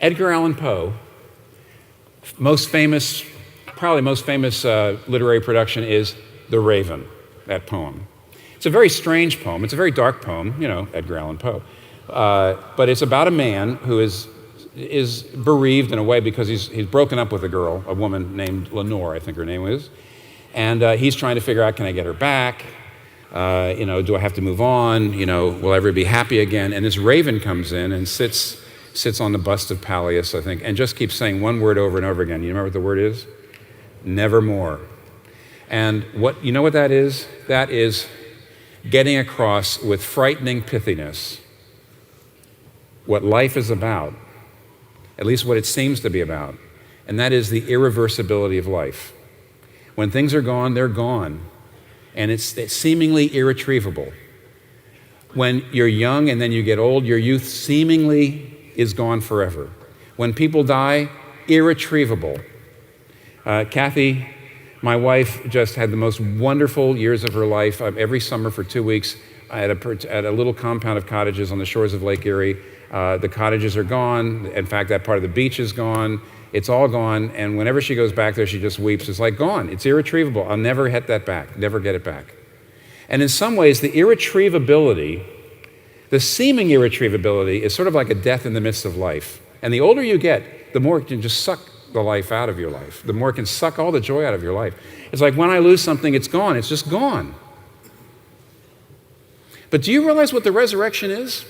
Edgar Allan Poe, probably most famous literary production is The Raven, that poem. It's a very strange poem. It's a very dark poem, Edgar Allan Poe. But it's about a man who is bereaved in a way because he's broken up with a woman named Lenore, I think her name is. And he's trying to figure out, can I get her back? Do I have to move on? Will I ever be happy again? And this raven comes in and sits on the bust of Pallius, I think, and just keeps saying one word over and over again. You remember what the word is? Nevermore. And what that is? That is getting across with frightening pithiness what life is about, at least what it seems to be about, and that is the irreversibility of life. When things are gone, they're gone, and it's seemingly irretrievable. When you're young and then you get old, your youth seemingly is gone forever. When people die, irretrievable. Kathy, my wife, just had the most wonderful years of her life. Every summer for 2 weeks at a little compound of cottages on the shores of Lake Erie. The cottages are gone. In fact, that part of the beach is gone. It's all gone, and whenever she goes back there, she just weeps. It's like gone. It's irretrievable. I'll never get that back, never get it back. And in some ways, the irretrievability, the seeming irretrievability, is sort of like a death in the midst of life. And the older you get, the more it can just suck the life out of your life. The more it can suck all the joy out of your life. It's like when I lose something, it's gone. It's just gone. But do you realize what the resurrection is?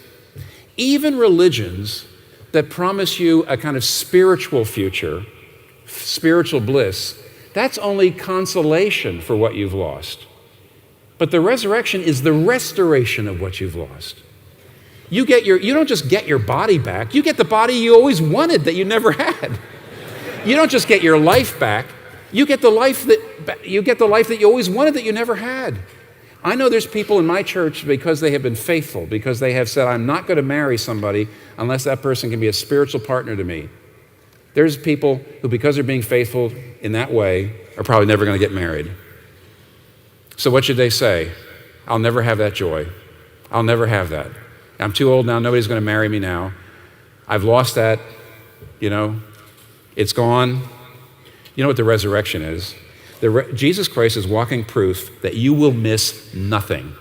Even religions that promise you a kind of spiritual future, spiritual bliss, that's only consolation for what you've lost. But the resurrection is the restoration of what you've lost. You don't just get your body back, you get the body you always wanted that you never had. You don't just get your life back, you get the life that you always wanted that you never had. I know there's people in my church, because they have been faithful, because they have said, I'm not going to marry somebody unless that person can be a spiritual partner to me. There's people who, because they're being faithful in that way, are probably never going to get married. So what should they say? I'll never have that joy. I'll never have that. I'm too old now. Nobody's going to marry me now. I've lost that. It's gone. You know what the resurrection is? Jesus Christ is walking proof that you will miss nothing.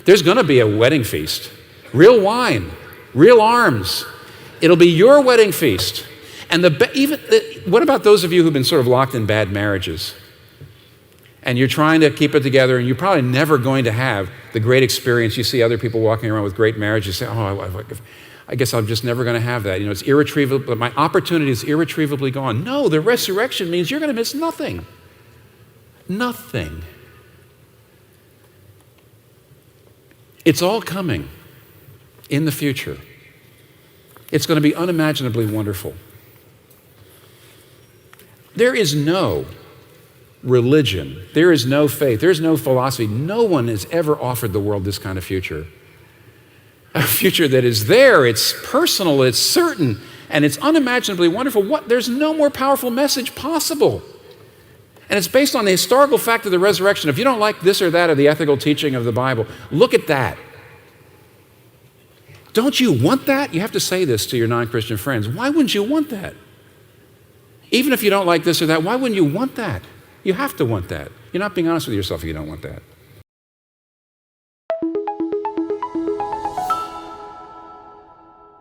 There's going to be a wedding feast. Real wine, real arms. It'll be your wedding feast. And what about those of you who've been sort of locked in bad marriages? And you're trying to keep it together, and you're probably never going to have the great experience. You see other people walking around with great marriages. You say, I guess I'm just never going to have that. It's irretrievable. My opportunity is irretrievably gone. No, the resurrection means you're going to miss nothing. Nothing. It's all coming in the future. It's going to be unimaginably wonderful. There is no religion, there is no faith, there's no philosophy. No one has ever offered the world this kind of future. A future that is there, it's personal, it's certain, and it's unimaginably wonderful. There's no more powerful message possible. And it's based on the historical fact of the resurrection. If you don't like this or that of the ethical teaching of the Bible, look at that. Don't you want that? You have to say this to your non-Christian friends. Why wouldn't you want that? Even if you don't like this or that, why wouldn't you want that? You have to want that. You're not being honest with yourself if you don't want that.